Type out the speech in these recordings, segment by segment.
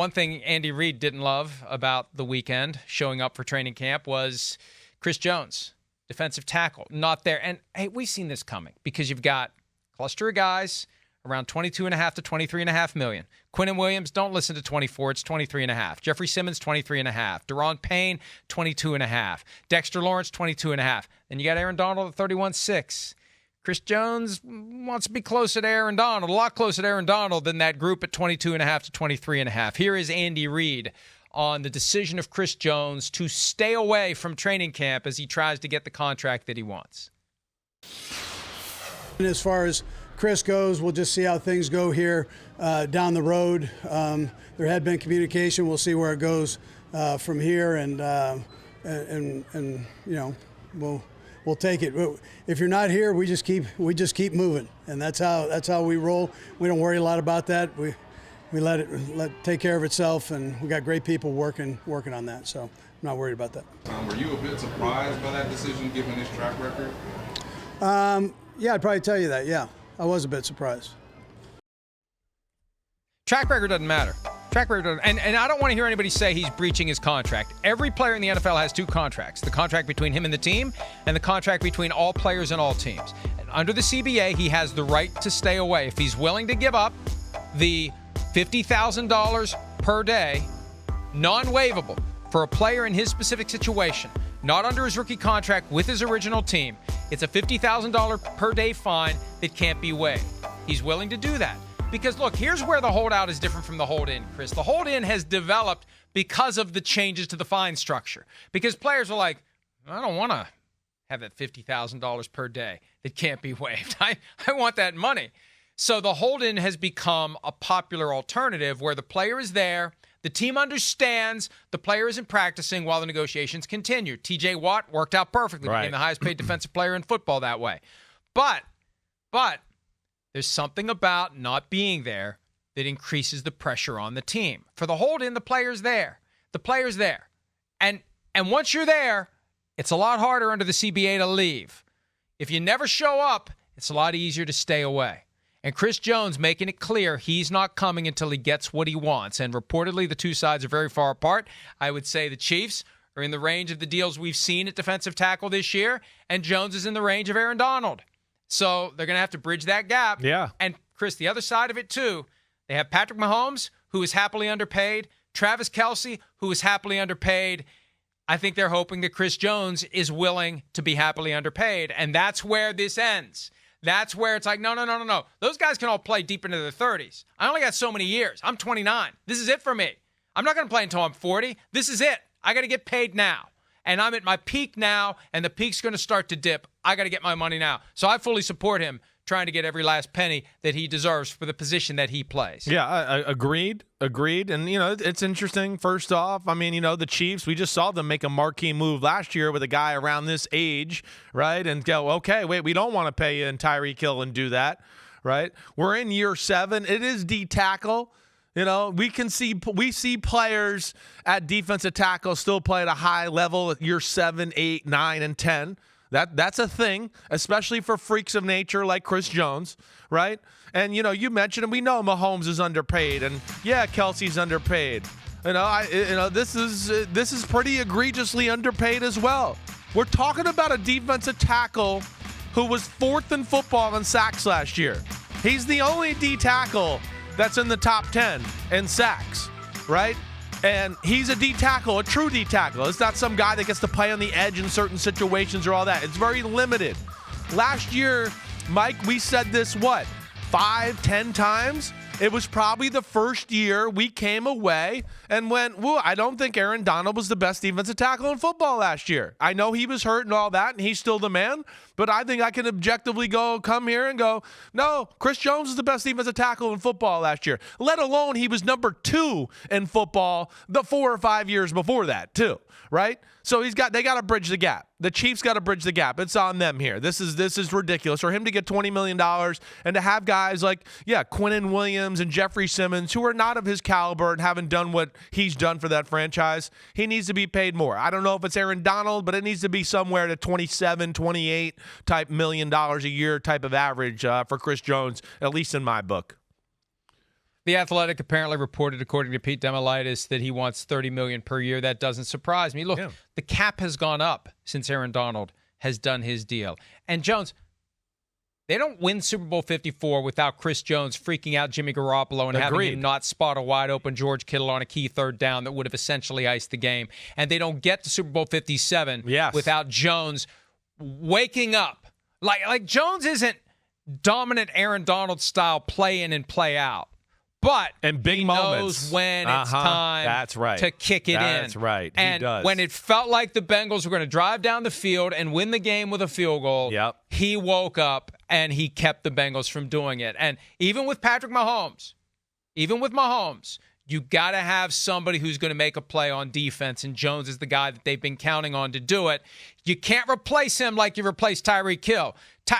One thing Andy Reid didn't love about the weekend showing up for training camp was Chris Jones, defensive tackle, not there. And, hey, we've seen this coming because you've got a cluster of guys around $22.5 to $23.5 million. Quinnen Williams, don't listen to 24, it's 23.5. Jeffrey Simmons, 23.5. Daron Payne, 22.5. Dexter Lawrence, 22.5. Then you got Aaron Donald at 31.6. Chris Jones wants to be closer to Aaron Donald, a lot closer to Aaron Donald than that group at 22.5 to 23.5. Here is Andy Reid on the decision of Chris Jones to stay away from training camp as he tries to get the contract that he wants. And as far as Chris goes, we'll just see how things go here down the road. There had been communication. We'll see where it goes from here, and you know, we'll take it. If you're not here, we just keep moving, and that's how we roll. We don't worry a lot about that. We let it take care of itself, and we got great people working on that. So I'm not worried about that. Were you a bit surprised by that decision, given his track record? Yeah, I'd probably tell you that. Yeah, I was a bit surprised. Track record doesn't matter. Track record doesn't, and I don't want to hear anybody say he's breaching his contract. Every player in the NFL has two contracts: the contract between him and the team, and the contract between all players and all teams. And under the CBA, he has the right to stay away if he's willing to give up the $50,000 per day, non-waivable, for a player in his specific situation, not under his rookie contract with his original team. It's a $50,000 per day fine that can't be waived. He's willing to do that. Because, look, here's where the holdout is different from the hold-in, Chris. The hold-in has developed because of the changes to the fine structure. Because players are like, I don't want to have that $50,000 per day that can't be waived. I want that money. So the hold-in has become a popular alternative where the player is there, the team understands, the player isn't practicing while the negotiations continue. T.J. Watt worked out perfectly, became the highest-paid defensive player in football that way. But there's something about not being there that increases the pressure on the team. For the hold-in, the player's there. The player's there. And once you're there, it's a lot harder under the CBA to leave. If you never show up, it's a lot easier to stay away. And Chris Jones making it clear he's not coming until he gets what he wants. And reportedly, the two sides are very far apart. I would say the Chiefs are in the range of the deals we've seen at defensive tackle this year, and Jones is in the range of Aaron Donald. So they're going to have to bridge that gap. Yeah. And, Chris, the other side of it, too, they have Patrick Mahomes, who is happily underpaid, Travis Kelce, who is happily underpaid. I think they're hoping that Chris Jones is willing to be happily underpaid, and that's where this ends. That's where it's like, no. Those guys can all play deep into their 30s. I only got so many years. I'm 29. This is it for me. I'm not going to play until I'm 40. This is it. I got to get paid now. And I'm at my peak now, and the peak's going to start to dip. I got to get my money now. So I fully support him trying to get every last penny that he deserves for the position that he plays. Yeah, I agreed. And, it's interesting. First off, the Chiefs, we just saw them make a marquee move last year with a guy around this age, right? And go, okay, wait, we don't want to pay you and Tyreek Hill and do that, right? We're in year 7. It is D-tackle. We see players at defensive tackle still play at a high level at year 7, 8, 9, and 10. That's a thing, especially for freaks of nature like Chris Jones, right? And, you mentioned, and we know Mahomes is underpaid, and, yeah, Kelsey's underpaid. This is pretty egregiously underpaid as well. We're talking about a defensive tackle who was 4th in football in sacks last year. He's the only D tackle that's in the top 10 in sacks, right? And he's a D tackle, a true D tackle. It's not some guy that gets to play on the edge in certain situations or all that. It's very limited. Last year, Mike, we said this, 5, 10 times? It was probably the first year we came away and went, I don't think Aaron Donald was the best defensive tackle in football last year. I know he was hurt and all that, and he's still the man, but I think I can objectively come here and go, no, Chris Jones is the best defensive tackle in football last year, let alone he was number 2 in football the 4 or 5 years before that too, right? So they got to bridge the gap. The Chiefs got to bridge the gap. It's on them here. This is ridiculous. For him to get $20 million and to have guys like, Quinnen Williams and Jeffrey Simmons, who are not of his caliber and haven't done what he's done for that franchise, he needs to be paid more. I don't know if it's Aaron Donald, but it needs to be somewhere to 27, 28 type $1 million a year type of average for Chris Jones, at least in my book. The Athletic apparently reported, according to Pete Demolitis, that he wants $30 million per year. That doesn't surprise me. Look, the cap has gone up since Aaron Donald has done his deal. And Jones, they don't win Super Bowl 54 without Chris Jones freaking out Jimmy Garoppolo and having him not spot a wide open George Kittle on a key third down that would have essentially iced the game. And they don't get to Super Bowl 57 without Jones waking up. Like Jones isn't dominant Aaron Donald style play in and play out. But and big he moments. knows when it's time to kick it in. That's right. And he does. When it felt like the Bengals were going to drive down the field and win the game with a field goal, he woke up and he kept the Bengals from doing it. And even with Patrick Mahomes, you got to have somebody who's going to make a play on defense, and Jones is the guy that they've been counting on to do it. You can't replace him like you replaced Tyreek Hill.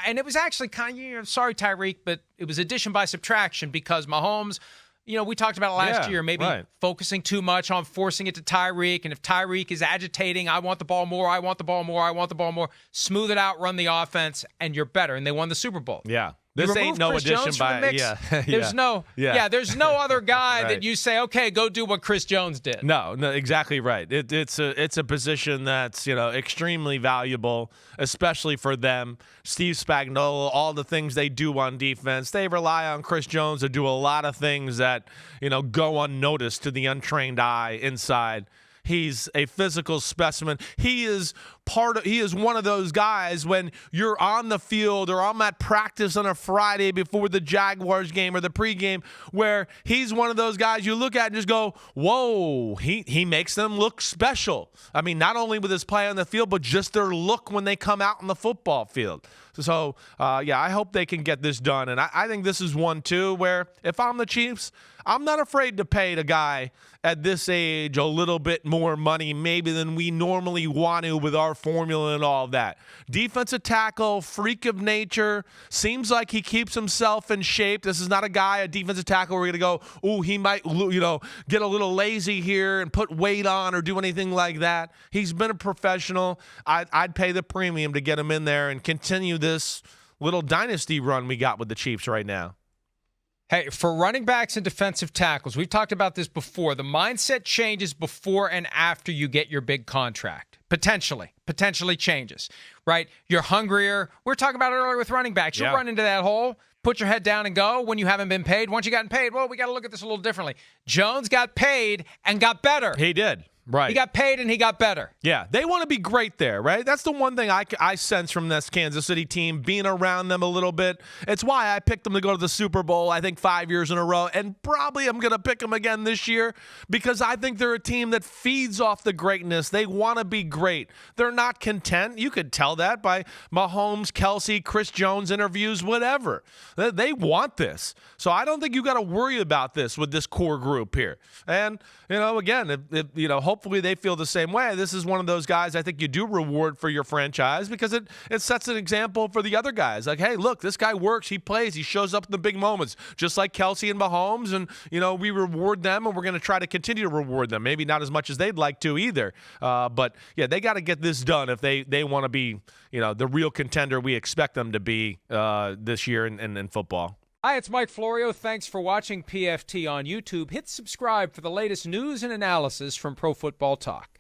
And it was actually kind of, sorry, Tyreek, but it was addition by subtraction because Mahomes, we talked about it last year, maybe focusing too much on forcing it to Tyreek. And if Tyreek is agitating, I want the ball more, smooth it out, run the offense, and you're better. And they won the Super Bowl. Yeah. This ain't no Chris addition Jones by there's no other guy that you say, okay, go do what Chris Jones did. No, exactly right. It's a position that's extremely valuable, especially for them. Steve Spagnuolo, all the things they do on defense, they rely on Chris Jones to do a lot of things that go unnoticed to the untrained eye inside. He's a physical specimen. He is one of those guys when you're on the field or I'm at practice on a Friday before the Jaguars game or the pregame, where he's one of those guys you look at and just go, whoa, he makes them look special. I mean, not only with his play on the field, but just their look when they come out on the football field. So, I hope they can get this done. And I think this is one, too, where if I'm the Chiefs, I'm not afraid to pay a guy at this age a little bit more money maybe than we normally want to with our formula and all of that. Defensive tackle, freak of nature, seems like he keeps himself in shape. This is not a defensive tackle where we're going to go, ooh, he might get a little lazy here and put weight on or do anything like that. He's been a professional. I'd pay the premium to get him in there and continue this little dynasty run we got with the Chiefs right now. Hey, for running backs and defensive tackles, we've talked about this before. The mindset changes before and after you get your big contract. Potentially changes, right? You're hungrier. We were talking about it earlier with running backs. You'll run into that hole, put your head down and go when you haven't been paid. Once you gotten paid, well, we got to look at this a little differently. Jones got paid and got better. He did. Right. He got paid and he got better. Yeah, they want to be great there, right? That's the one thing I sense from this Kansas City team, being around them a little bit. It's why I picked them to go to the Super Bowl, I think 5 years in a row, and probably I'm going to pick them again this year because I think they're a team that feeds off the greatness. They want to be great. They're not content. You could tell that by Mahomes, Kelsey, Chris Jones interviews, whatever. They want this. So I don't think you got to worry about this with this core group here. And, again, hopefully they feel the same way. This is one of those guys I think you do reward for your franchise because it sets an example for the other guys. Like, hey, look, this guy works, he plays, he shows up in the big moments, just like Kelsey and Mahomes, and, we reward them, and we're going to try to continue to reward them. Maybe not as much as they'd like to either. But, they got to get this done if they want to be, the real contender we expect them to be this year in football. Hi, it's Mike Florio. Thanks for watching PFT on YouTube. Hit subscribe for the latest news and analysis from Pro Football Talk.